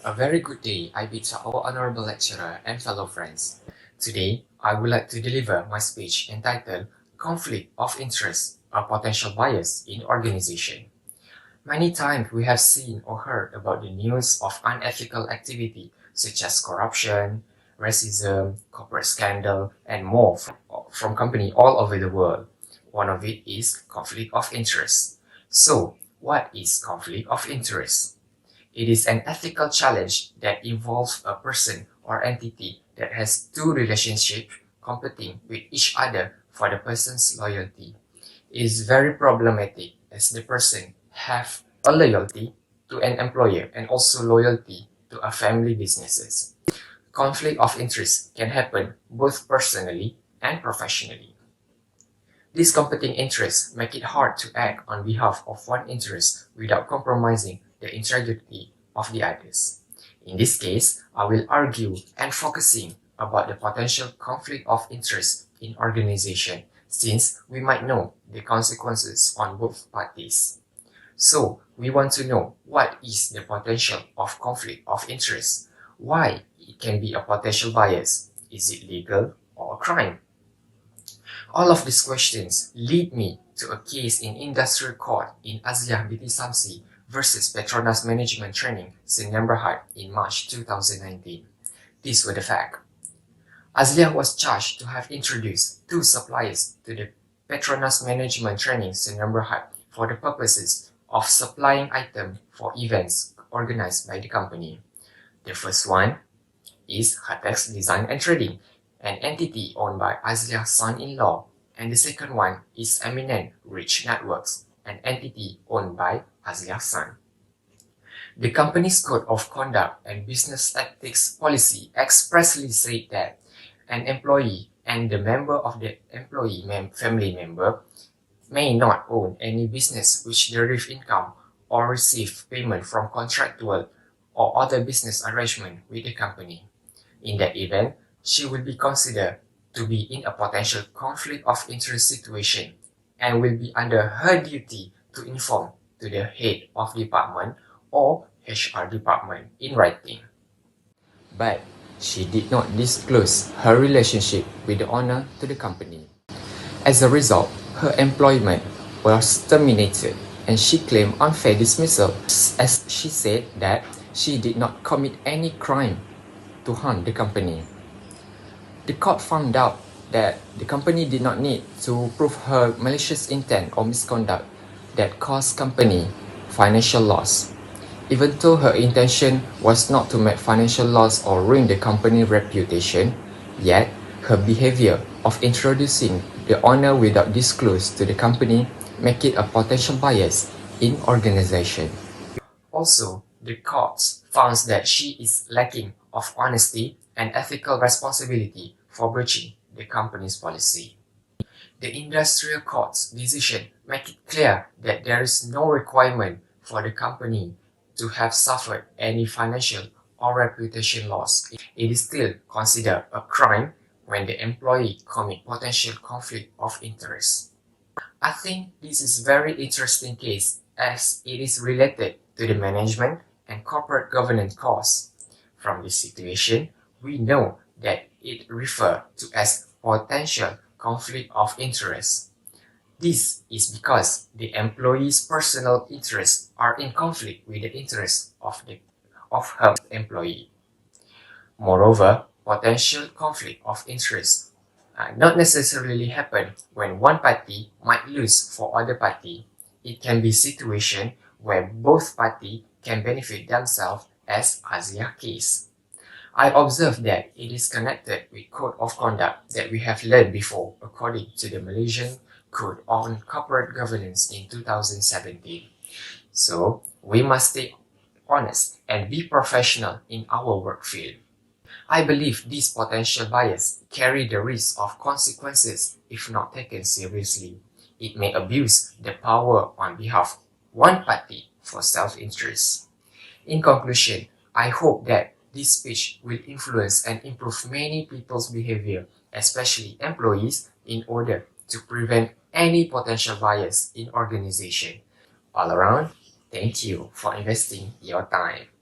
A very good day I bid to our honorable lecturer and fellow friends. Today, I would like to deliver my speech entitled Conflict of Interest, a Potential Bias in Organization. Many times we have seen or heard about the news of unethical activity such as corruption, racism, corporate scandal, and more from companies all over the world. One of it is conflict of interest. So, what is conflict of interest? It is an ethical challenge that involves a person or entity that has two relationships competing with each other for the person's loyalty. It is very problematic as the person have a loyalty to an employer and also loyalty to a family businesses. Conflict of interest can happen both personally and professionally. These competing interests make it hard to act on behalf of one interest without compromising the integrity of the others. In this case, I will argue and focusing about the potential conflict of interest in organization since we might know the consequences on both parties. So, we want to know what is the potential of conflict of interest, why it can be a potential bias, is it legal or a crime? All of these questions lead me to a case in industrial court in Azliah binti Samsi versus Petronas Management Training Sdn Bhd in March 2019. These were the facts. Azliah was charged to have introduced two suppliers to the Petronas Management Training Sdn Bhd for the purposes of supplying items for events organized by the company. The first one is Hatex Design and Trading, an entity owned by Azliah's son-in-law, and the second one is Eminent Rich Networks, an entity owned by Azliah's son. The company's code of conduct and business ethics policy expressly said that an employee and the member of the employee family member may not own any business which derive income or receive payment from contractual or other business arrangement with the company. In that event, she will be considered to be in a potential conflict of interest situation and will be under her duty to inform to the head of department or HR department in writing. But she did not disclose her relationship with the owner to the company. As a result, her employment was terminated and she claimed unfair dismissal as she said that she did not commit any crime to harm the company. The court found out that the company did not need to prove her malicious intent or misconduct that caused company financial loss. Even though her intention was not to make financial loss or ruin the company reputation, yet her behavior of introducing the owner without disclose to the company make it a potential bias in organization. Also, the courts found that she is lacking of honesty and ethical responsibility for breaching the company's policy. The industrial court's decision make it clear that there is no requirement for the company to have suffered any financial or reputation loss. It is still considered a crime when the employee commit potential conflict of interest. I think this is very interesting case as it is related to the management and corporate governance costs. From this situation, we know that it refers to as potential conflict of interest. This is because the employee's personal interests are in conflict with the interests of her employee. Moreover, potential conflict of interest not necessarily happen when one party might lose for other party. It can be situation where both parties can benefit themselves as Azliah case. I observe that it is connected with code of conduct that we have learned before according to the Malaysian Code on Corporate Governance in 2017. So, we must stay honest and be professional in our work field. I believe these potential bias carry the risk of consequences if not taken seriously. It may abuse the power on behalf of one party for self-interest. In conclusion, I hope that this speech will influence and improve many people's behavior, especially employees, in order to prevent any potential bias in organization. All around, thank you for investing your time.